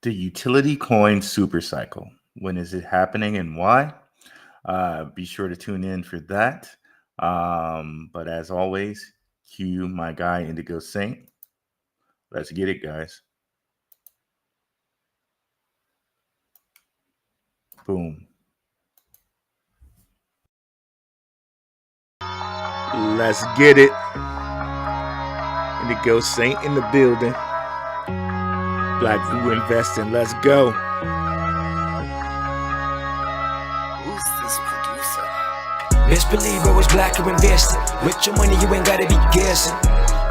The utility coin super cycle. When is it happening and why? Be sure to tune in for that. But as always, cue my guy Indigo Saint. Let's get it, guys. Boom. Let's get it. Indigo Saint in the building. Black Voo Investing. Let's go. Who's this producer? Best believe I was black or invested. With your money, you ain't gotta be guessing.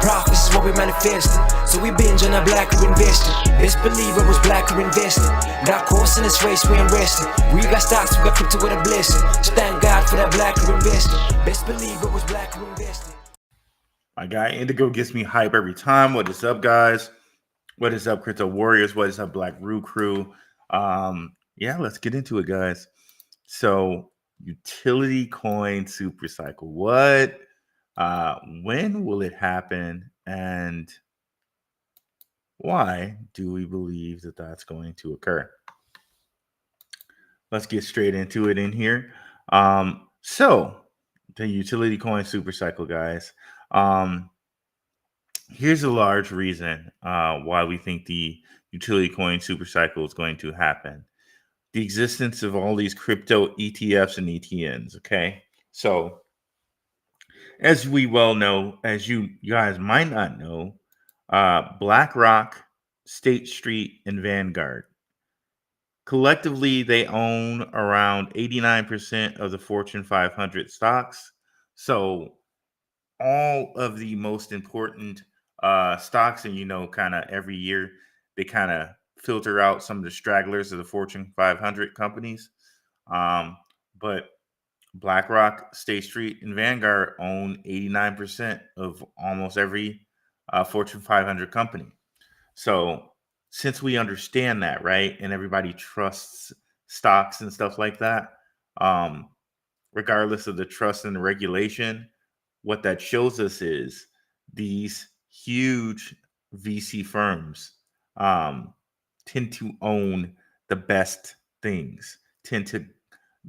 Profits is what we manifested. So we binge on that black or invested. Best believe I was black or invested. Got course in this race, we ain't resting. We got stocks, we got crypto with a blessing. So thank God for that black or invested. Best believe I was black or invested. My guy Indigo gets me hype every time. What is up, guys? What is up, Crypto Warriors? What is up, Black Roo Crew? Yeah, let's get into it, guys. So, utility coin super cycle. What? When will it happen? And why do we believe that that's going to occur? Let's get straight into it in here. So, the utility coin super cycle, guys. Here's a large reason why we think the utility coin super cycle is going to happen. The existence of all these crypto ETFs and ETNs. Okay. So, as we well know, as you guys might not know, BlackRock, State Street, and Vanguard collectively they own around 89% of the Fortune 500 stocks. So, all of the most important stocks, and kind of every year they kind of filter out some of the stragglers of the Fortune 500 companies. But BlackRock, State Street, and Vanguard own 89% of almost every Fortune 500 company. So since we understand that, right, and everybody trusts stocks and stuff like that, regardless of the trust and the regulation, what that shows us is these huge VC firms tend to own the best things, tend to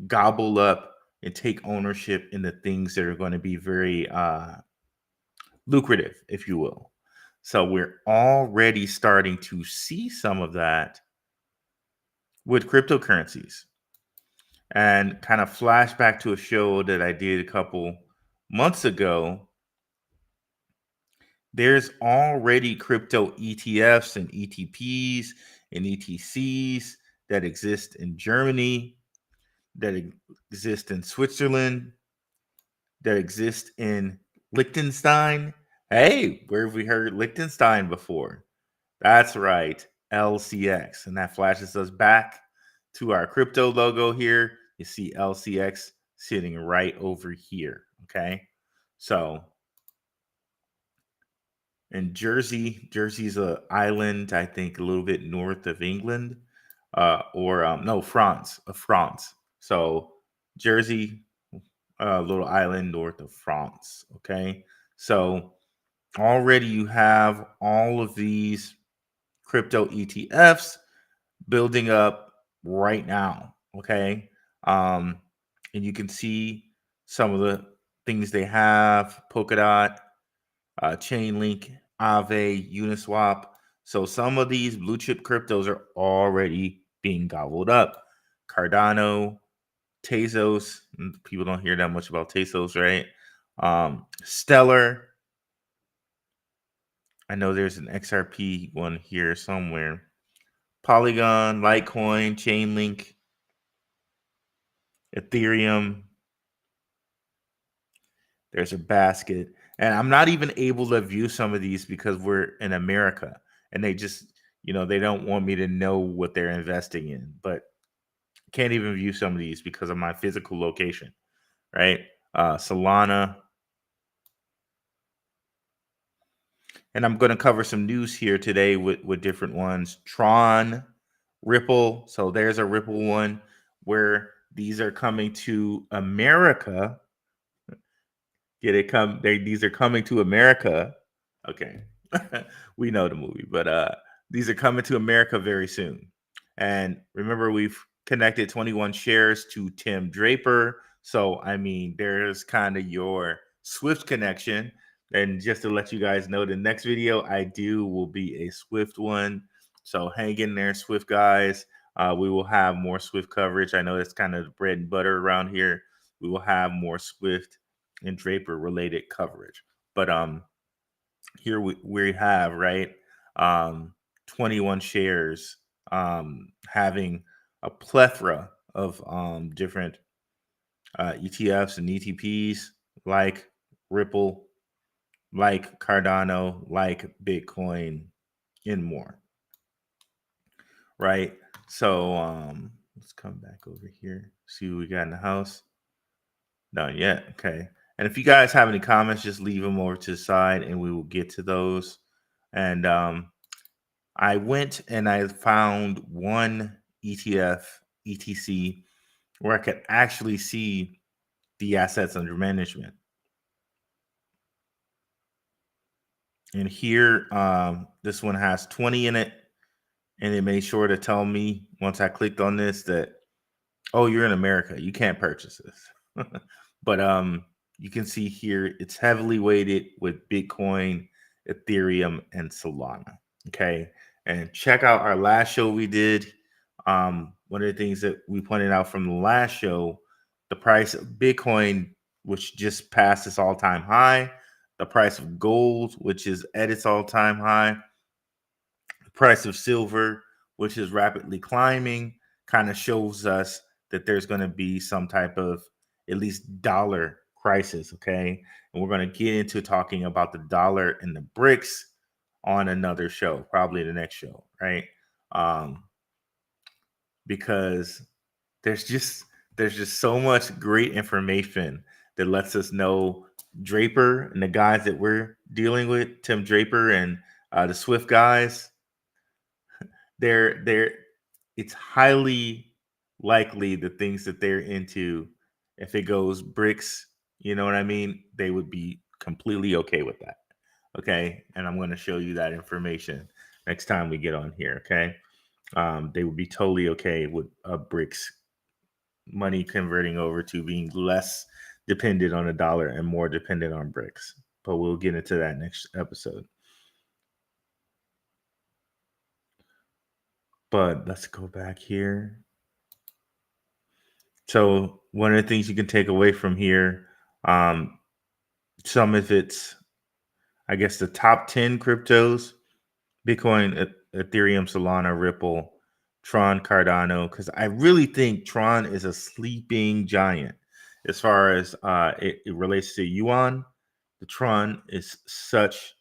gobble up and take ownership in the things that are going to be very lucrative, if you will. So we're already starting to see some of that with cryptocurrencies. And kind of flash back to a show that I did a couple months ago. There's already crypto ETFs and ETPs and ETCs that exist in Germany, that exist in Switzerland, that exist in Liechtenstein. Hey, where have we heard Liechtenstein before? That's right, LCX. And that flashes us back to our crypto logo here. You see LCX sitting right over here. Okay. So, in Jersey's an island, I think, a little bit north of England, France. So Jersey, a little island north of France. Okay, so already you have all of these crypto ETFs building up right now. Okay, and you can see some of the things they have: Polkadot, Chainlink, Aave, Uniswap. So some of these blue chip cryptos are already being gobbled up. Cardano, Tezos. People don't hear that much about Tezos, right? Stellar. I know there's an XRP one here somewhere. Polygon, Litecoin, Chainlink, Ethereum. There's a basket. And I'm not even able to view some of these because we're in America and they just, they don't want me to know what they're investing in, but can't even view some of these because of my physical location, right? Solana. And I'm going to cover some news here today with different ones. Tron, Ripple. So there's a Ripple one where these are coming to America. These are coming to America. Okay. We know the movie, but these are coming to America very soon. And remember, we've connected 21 shares to Tim Draper. So, I mean, there's kind of your Swift connection. And just to let you guys know, the next video I do will be a Swift one. So hang in there, Swift guys. We will have more Swift coverage. I know that's kind of the bread and butter around here. We will have more Swift and Draper related coverage. But here we have, right, 21 shares, having a plethora of different ETFs and ETPs like Ripple, like Cardano, like Bitcoin, and more. Right. So let's come back over here, see what we got in the house. Not yet. Okay. And if you guys have any comments, just leave them over to the side and we will get to those. And I went and I found one ETF, ETC, where I could actually see the assets under management. And here, this one has 20 in it. And it made sure to tell me once I clicked on this that, oh, you're in America, you can't purchase this. But you can see here it's heavily weighted with Bitcoin, Ethereum, and Solana. Okay. And check out our last show we did. One of the things that we pointed out from the last show, the price of Bitcoin, which just passed its all-time high, the price of gold, which is at its all-time high, the price of silver, which is rapidly climbing, kind of shows us that there's going to be some type of at least dollar crisis. Okay. And we're going to get into talking about the dollar and the BRICS on another show, probably the next show, right? Because there's just so much great information that lets us know Draper and the guys that we're dealing with, Tim Draper and the Swift guys, they're it's highly likely the things that they're into, if it goes BRICS, you know what I mean, they would be completely okay with that. Okay. And I'm going to show you that information next time we get on here. Okay. They would be totally okay with BRICS money converting over to being less dependent on a dollar and more dependent on BRICS. But we'll get into that next episode. But let's go back here. So one of the things you can take away from here, some of it's, I guess, the top 10 cryptos: Bitcoin, Ethereum, Solana, Ripple, Tron, Cardano, because I really think Tron is a sleeping giant as far as it relates to yuan. The Tron is such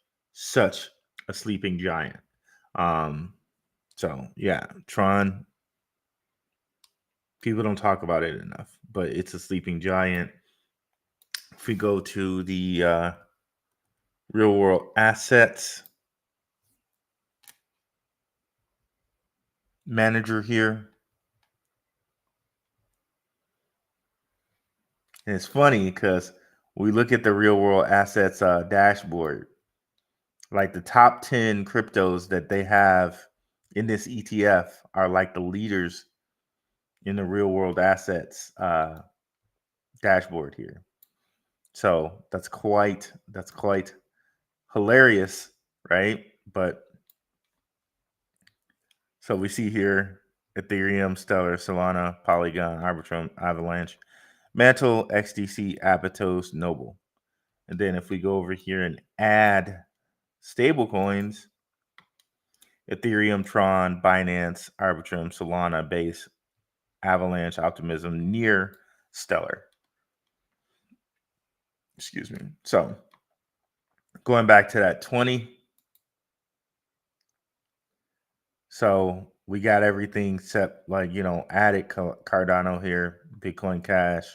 a sleeping giant. So yeah, Tron, people don't talk about it enough, but it's a sleeping giant. If we go to the real world assets manager here, and it's funny because we look at the real world assets dashboard, like the top 10 cryptos that they have in this ETF are like the leaders in the real world assets dashboard here. So that's quite hilarious, right? But so we see here Ethereum, Stellar, Solana, Polygon, Arbitrum, Avalanche, Mantle, XDC, Apatos, Noble. And then if we go over here and add stable coins, Ethereum, Tron, Binance, Arbitrum, Solana, Base, Avalanche, Optimism, Near, Stellar. Excuse me. So going back to that 20. So we got everything except, like, added Cardano here, Bitcoin Cash.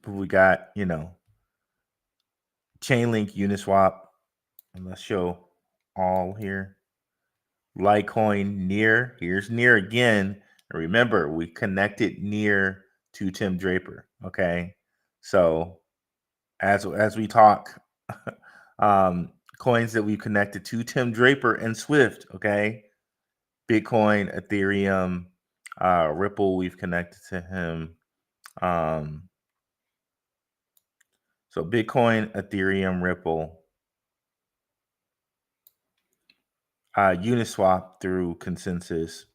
But we got, Chainlink, Uniswap, and let's show all here. Litecoin, Near. Here's Near again. And remember, we connected Near to Tim Draper. Okay. So as we talk, coins that we connected to Tim Draper and Swift. Okay. Bitcoin, Ethereum, Ripple, we've connected to him. So Bitcoin, Ethereum, Ripple, Uniswap through Consensus,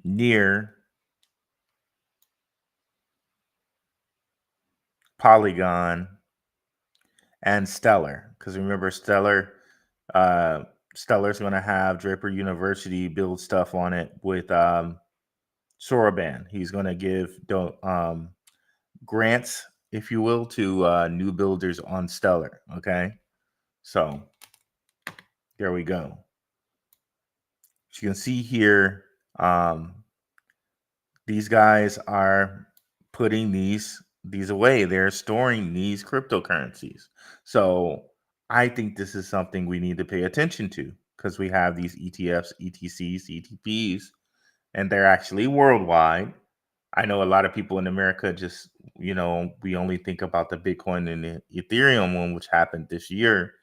Near, Polygon, and Stellar. Because remember, Stellar's going to have Draper University build stuff on it with Soroban. He's going to give grants, if you will, to new builders on Stellar. Okay, so there we go. As you can see here, these guys are putting these away. They're storing these cryptocurrencies. So I think this is something we need to pay attention to because we have these ETFs, ETCs, ETPs, and they're actually worldwide. I know a lot of people in America just, we only think about the Bitcoin and the Ethereum one, which happened this year,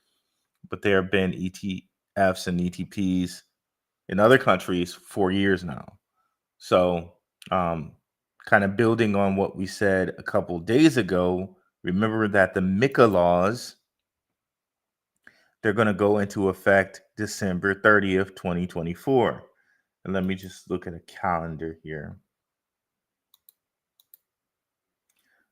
but there have been ETFs and ETPs in other countries for years now. So, kind of building on what we said a couple days ago, remember that the MiCA laws, they're going to go into effect December 30th, 2024. And let me just look at a calendar here.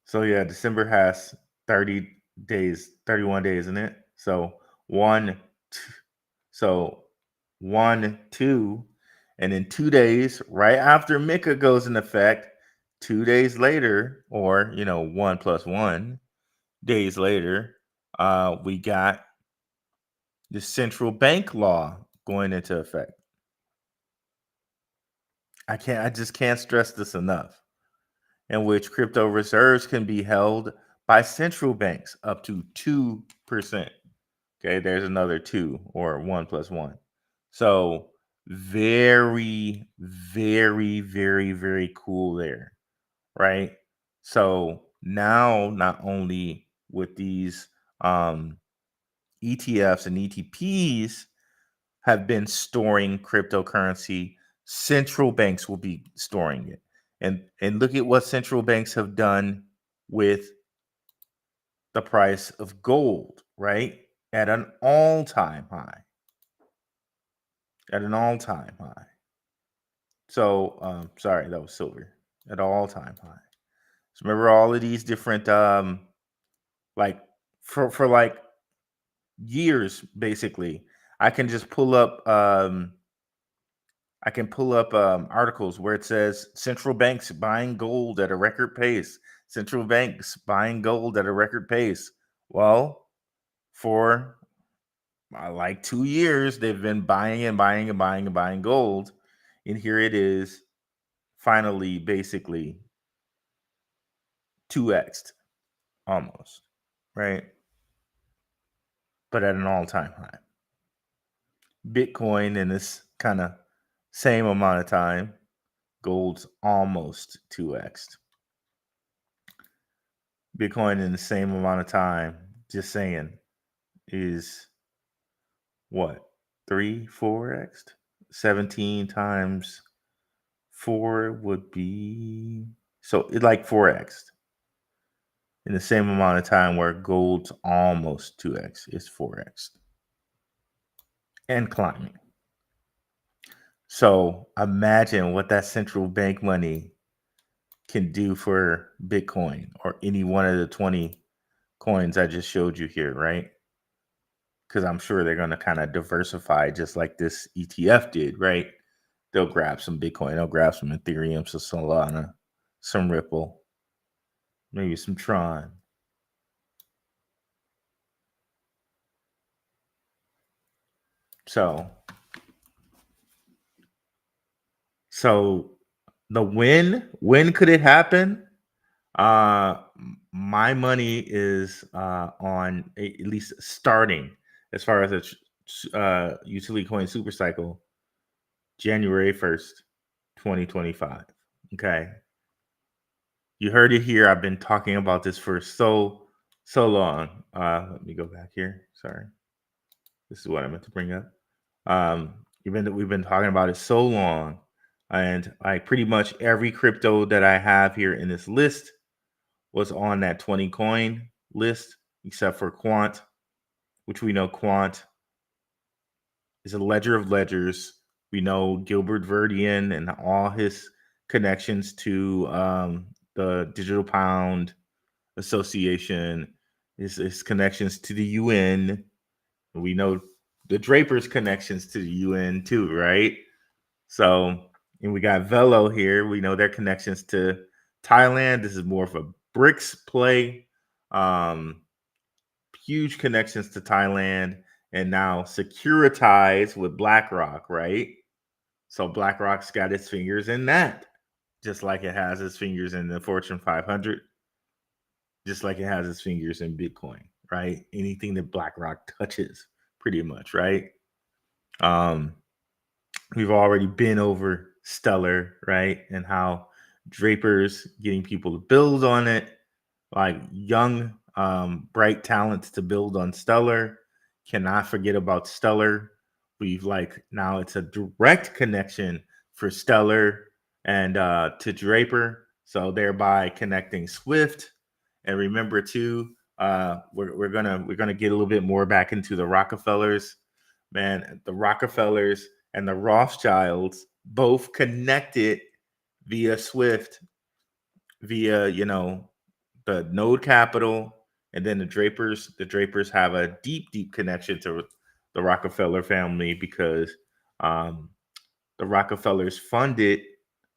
So yeah, December has 30 days, 31 days in it. So 1, 2, and in 2 days, right after MiCA goes in effect, 2 days later, or 1 + 1 days later, we got the central bank law going into effect. I just can't stress this enough. In which crypto reserves can be held by central banks up to 2%. Okay, there's another 2 or 1 + 1. So very, very, very, very cool there, right? So now not only with these ETFs and ETPs have been storing cryptocurrency, central banks will be storing it. And look at what central banks have done with the price of gold, right? At an all-time high. At an all-time high. So, sorry, that was silver. At an all-time high. So remember all of these different, like for like years, basically, I can just pull up articles where it says central banks buying gold at a record pace. Central banks buying gold at a record pace. Well, for like 2 years, they've been buying and buying and buying and buying gold. And here it is, finally, basically 2x'd almost, right? But at an all-time high. Bitcoin in this kind of same amount of time, gold's almost 2x'd. Bitcoin in the same amount of time, just saying, is what? 4x'd? 17 times 4 would be, so it like 4x'd. In the same amount of time where gold's almost 2x, it's 4x. And climbing. So imagine what that central bank money can do for Bitcoin or any one of the 20 coins I just showed you here, right? Because I'm sure they're going to kind of diversify just like this ETF did, right? They'll grab some Bitcoin, they'll grab some Ethereum, some Solana, some Ripple, maybe some Tron. So the when could it happen? My money is on at least starting as far as a utility coin super cycle, January 1st, 2025. Okay. You heard it here. I've been talking about this for so long. Let me go back here. Sorry. This is what I meant to bring up. We've been talking about it so long, and like pretty much every crypto that I have here in this list was on that 20 coin list, except for Quant, which we know Quant is a ledger of ledgers. We know Gilbert Verdian and all his connections to the Digital Pound Association, his connections to the UN. We know the Draper's connections to the UN too, right? So, and we got Velo here. We know their connections to Thailand. This is more of a BRICS play. Um, Huge connections to Thailand, and now Securitize with BlackRock, right? So BlackRock's got its fingers in that, just like it has its fingers in the Fortune 500, just like it has its fingers in Bitcoin, right? Anything that BlackRock touches, pretty much, right? Um, we've already been over Stellar, right? And how Draper's getting people to build on it, like young, bright talents to build on Stellar. Cannot forget about Stellar. We've like now it's a direct connection for Stellar and to Draper, so thereby connecting Swift. And remember too, we're gonna get a little bit more back into the Rockefellers. Man, the Rockefellers and the Rothschilds both connected via Swift, via the Node Capital, and then the Drapers. The Drapers have a deep connection to the Rockefeller family because the Rockefellers funded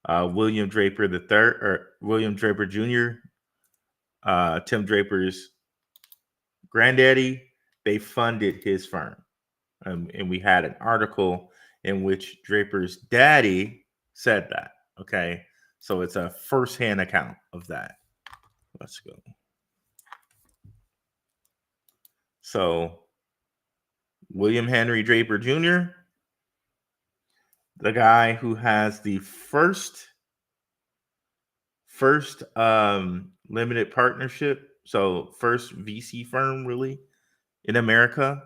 William Draper the third, or William Draper Jr., Tim Draper's granddaddy. They funded his firm, and we had an article in which Draper's daddy said that. Okay, so it's a first-hand account of that. Let's go. So William Henry Draper Jr., the guy who has the first limited partnership, so first VC firm really in America.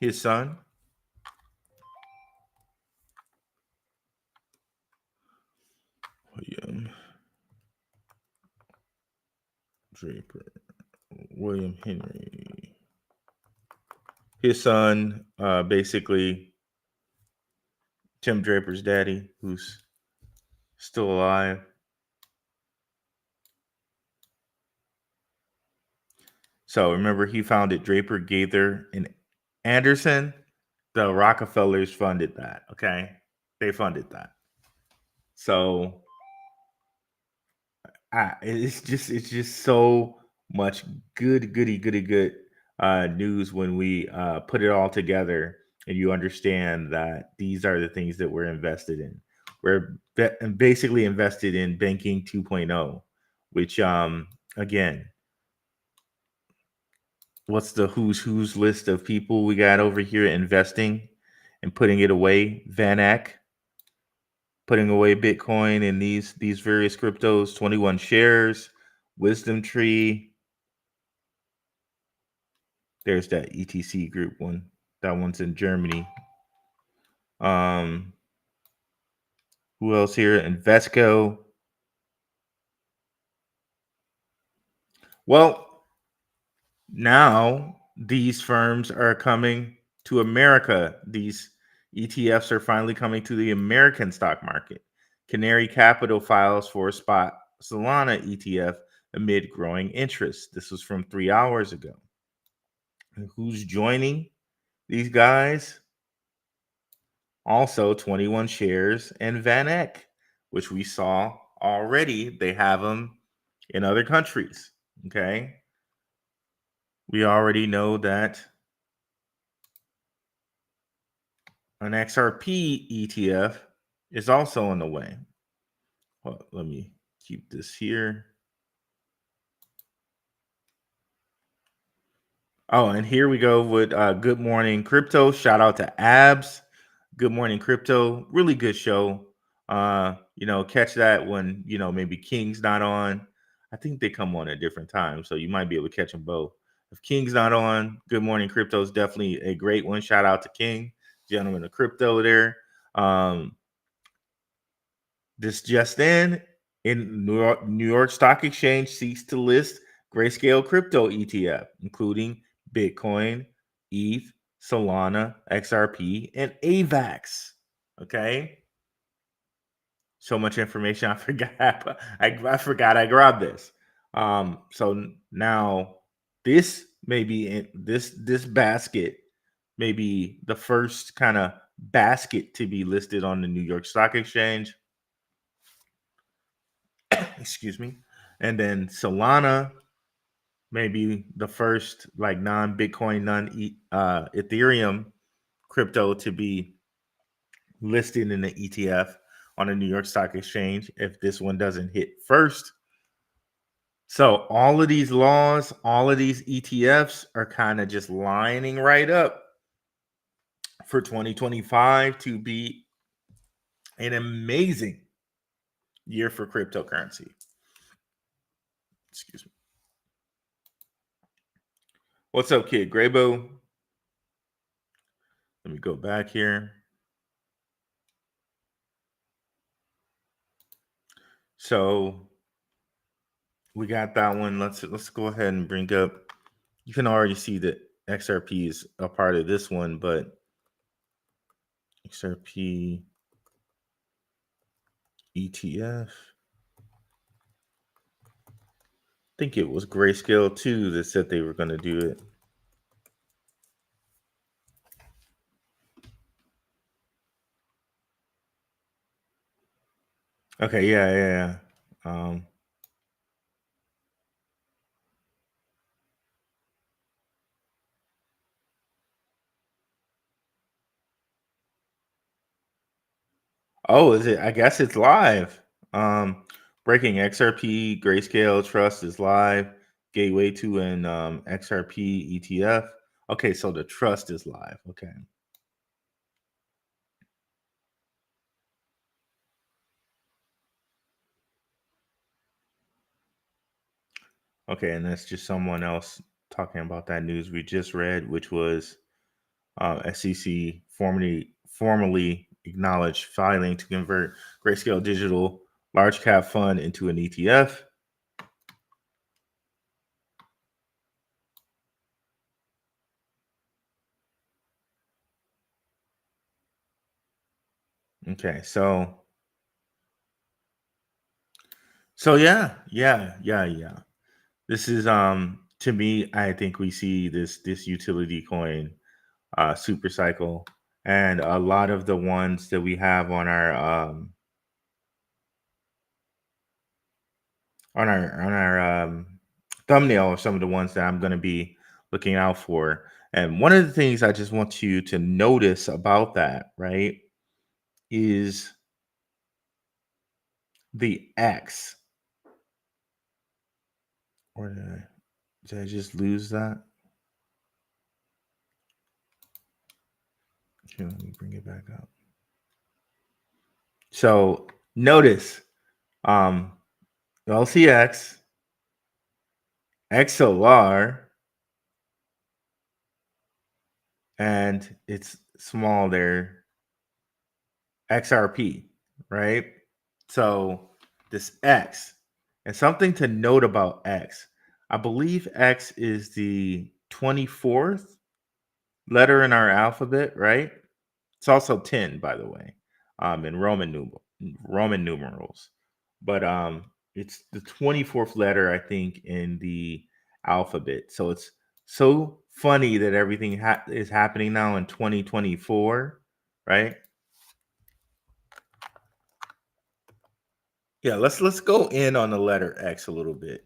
His son, William Draper, William Henry. His son, basically Tim Draper's daddy, who's still alive. So remember, he founded Draper, Gaither, and Anderson. The Rockefellers funded that. Okay, they funded that. So it's just so much good news when we put it all together, and you understand that these are the things that we're invested in. We're basically invested in banking 2.0, which again, what's the who's list of people we got over here investing and putting it away? Van Eck putting away Bitcoin and these various cryptos, 21 shares, Wisdom Tree. There's that ETC group one. That one's in Germany. Who else here? Invesco. Well, now these firms are coming to America. These ETFs are finally coming to the American stock market. Canary Capital files for a spot Solana ETF amid growing interest. This was from 3 hours ago. And who's joining these guys? Also 21 shares and Van Eck, which we saw already. They have them in other countries. Okay. We already know that an XRP ETF is also on the way. Well, let me keep this here. Oh, and here we go with Good Morning Crypto. Shout out to Abs. Good Morning Crypto. Really good show. Catch that when, maybe King's not on. I think they come on at different times, so you might be able to catch them both. If King's not on, Good Morning Crypto is definitely a great one. Shout out to King, gentleman of crypto there. This just in New York Stock Exchange seeks to list Grayscale crypto ETF, including Bitcoin, ETH, Solana, XRP, and AVAX. Okay. So much information. I forgot. I forgot I grabbed this. So now this may be in this basket may be the first kind of basket to be listed on the New York Stock Exchange. Excuse me. And then Solana may be the first like non-Bitcoin, non-Ethereum crypto to be listed in the ETF on the New York Stock Exchange if this one doesn't hit first. So all of these laws, all of these ETFs are kind of just lining right up for 2025 to be an amazing year for cryptocurrency. Excuse me. What's up, kid? Graybo. Let me go back here. So we got that one. Let's go ahead and bring up. You can already see that XRP is a part of this one, but XRP ETF. I think it was Grayscale too that said they were going to do it. Okay, yeah. Oh, is it? I guess it's live. Breaking XRP Grayscale Trust is live. Gateway to an XRP ETF. Okay, so the trust is live. Okay. Okay, and that's just someone else talking about that news we just read, which was SEC formally acknowledged filing to convert Grayscale Digital large cap fund into an ETF. Okay, so yeah. This is to me, I think we see this utility coin super cycle, and a lot of the ones that we have on our thumbnail are some of the ones that I'm going to be looking out for. And one of the things I just want you to notice about that, right, is the X. Or did I just lose that? Okay, let me bring it back up. So notice LCX, XOR, and it's small there, XRP, right? So this X, and something to note about X, I believe X is the 24th letter in our alphabet, right? It's also 10, by the way, in Roman numerals. But it's the 24th letter, I think, in the alphabet. So it's so funny that everything is happening now in 2024, right? Yeah, let's go in on the letter X a little bit.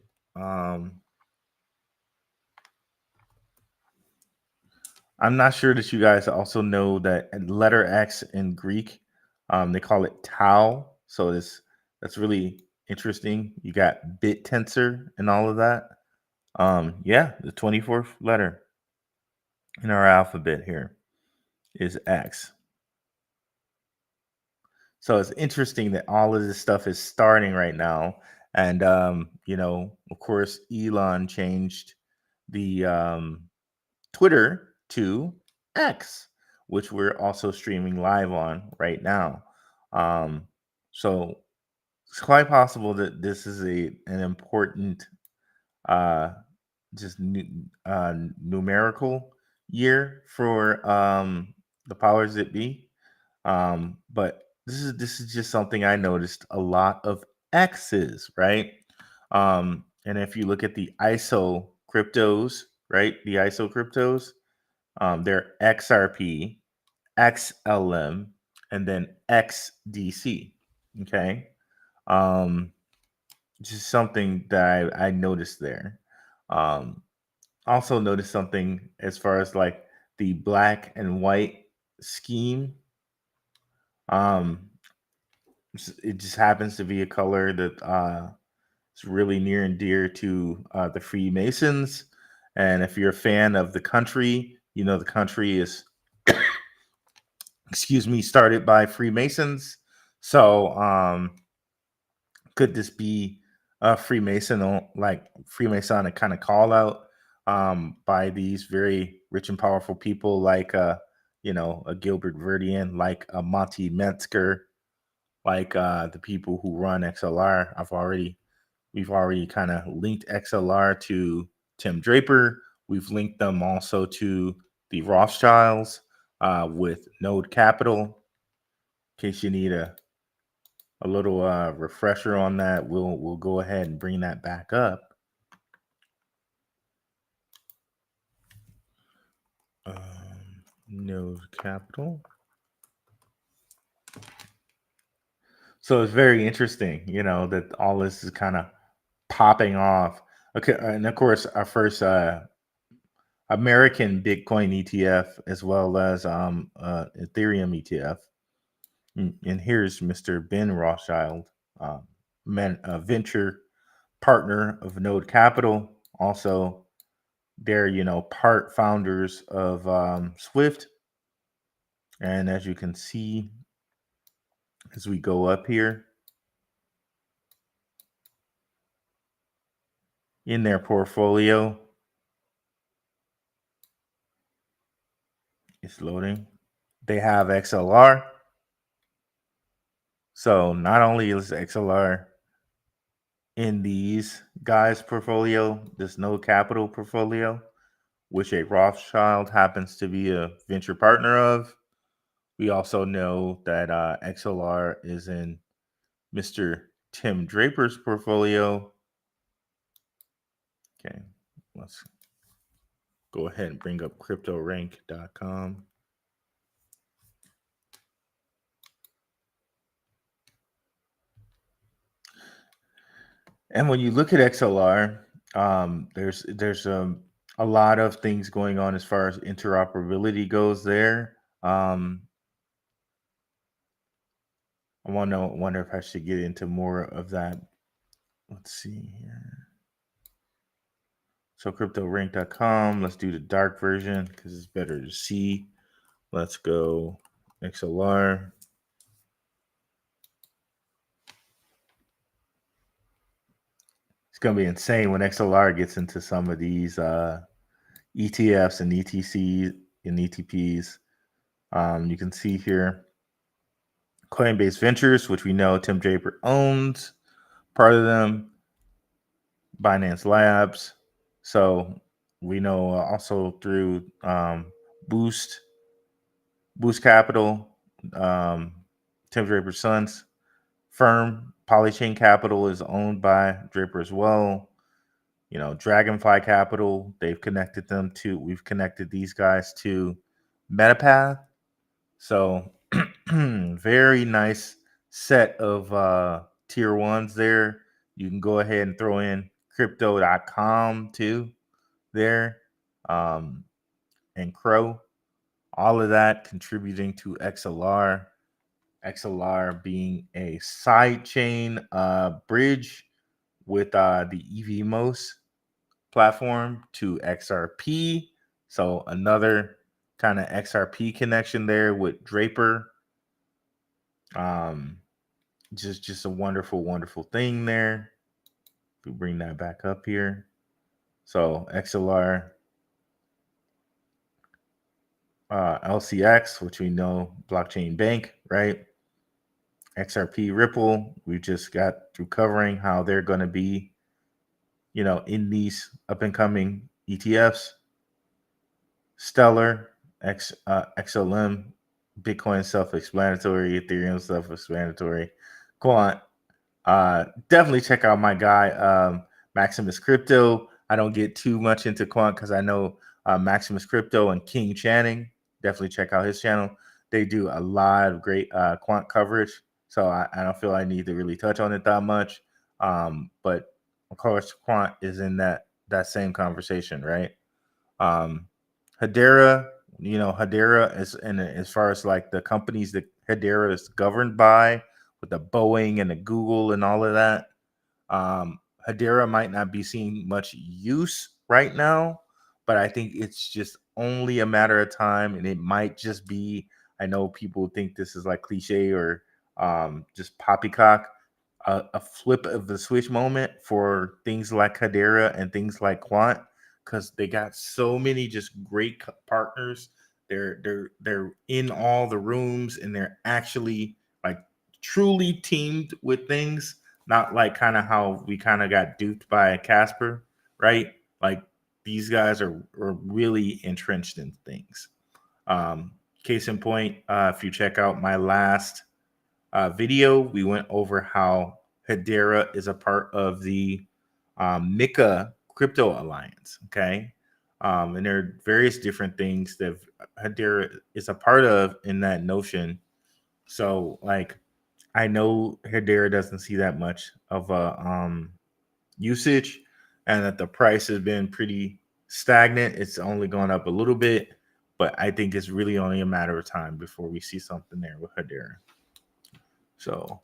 I'm not sure that you guys also know that letter X in Greek, they call it tau. So that's really interesting. You got bit tensor and all of that. Yeah, the 24th letter in our alphabet here is X. So it's interesting that all of this stuff is starting right now. And, of course, Elon changed the Twitter to X, which we're also streaming live on right now. So it's quite possible that this is an important uh, just numerical year for the powers that be. But this is just something I noticed a lot of X's, right? And if you look at the ISO cryptos, right? The ISO cryptos, they're XRP, XLM, and then XDC. Okay. Um, just something that I noticed there. Um, also noticed something as far as like the black and white scheme. Um, it just happens to be a color that is really near and dear to the Freemasons. And if you're a fan of the country, you know the country is, excuse me, started by Freemasons. So could this be a Freemasonic kind of call out by these very rich and powerful people like a Gilbert Verdian, like a Monty Metzger, like the people who run XLR. We've already kind of linked XLR to Tim Draper. We've linked them also to the Rothschilds with Node Capital. In case you need a little refresher on that, we'll go ahead and bring that back up. Node Capital. So it's very interesting, that all this is kind of popping off. Okay, and of course, our first American Bitcoin ETF, as well as Ethereum ETF. And here's Mr. Ben Rothschild, venture partner of Node Capital. Also, they're part founders of SWFT. And as you can see, as we go up here in their portfolio, it's loading. They have XLR. So not only is XLR in these guys' portfolio, this Node Capital portfolio, which a Rothschild happens to be a venture partner of, we also know that XLR is in Mr. Tim Draper's portfolio. Okay, let's go ahead and bring up cryptorank.com. And when you look at XLR, there's a lot of things going on as far as interoperability goes there. I wonder if I should get into more of that. Let's see here. So cryptorank.com, let's do the dark version because it's better to see. Let's go XLR. It's going to be insane when XLR gets into some of these ETFs and ETCs and ETPs. You can see here Coinbase Ventures, which we know Tim Draper owns part of them, Binance Labs. So we know also through Boost Capital, Tim Draper's son's firm, Polychain Capital, is owned by Draper as well. Dragonfly Capital, we've connected these guys to Metapath. So very nice set of tier ones there. You can go ahead and throw in crypto.com too there, and Crow. All of that contributing to XLR. XLR being a side chain bridge with the EVMOS platform to XRP. So another kind of XRP connection there with Draper. Just a wonderful, wonderful thing there. If we bring that back up here. So XLR, LCX, which we know blockchain bank, right? XRP Ripple, we just got through covering how they're going to be, in these up and coming ETFs. Stellar, XLM, Bitcoin self-explanatory, Ethereum self-explanatory, Quant. Definitely check out my guy Maximus Crypto. I don't get too much into Quant because I know Maximus Crypto and King Channing. Definitely check out his channel. They do a lot of great Quant coverage, so I don't feel I need to really touch on it that much. But of course, Quant is in that same conversation, right? Hedera, Hedera is in as far as like the companies that Hedera is governed by, with the Boeing and the Google and all of that. Hedera might not be seeing much use right now, but I think it's just only a matter of time, and it might just be. I know people think this is like cliche or just poppycock, a flip of the switch moment for things like Hedera and things like Quant, because they got so many just great partners. They're in all the rooms, and they're actually like truly teamed with things, not like kind of how we kind of got duped by Casper, right? Like these guys are really entrenched in things. Case in point, if you check out my last video, we went over how Hedera is a part of the Mika Crypto Alliance. Okay. And there are various different things that Hedera is a part of in that notion. So, like, I know Hedera doesn't see that much of a usage, and that the price has been pretty stagnant. It's only gone up a little bit, but I think it's really only a matter of time before we see something there with Hedera. So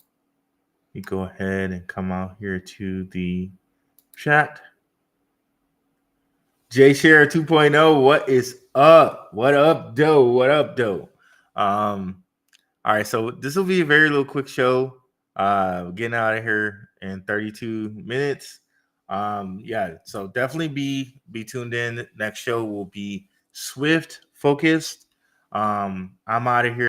we go ahead and come out here to the chat. J Share 2.0, what is up? What up, doe? What up, doe? All right, so this will be a very little quick show. Getting out of here in 32 minutes. Yeah, so definitely be tuned in. Next show will be Swift focused. I'm out of here.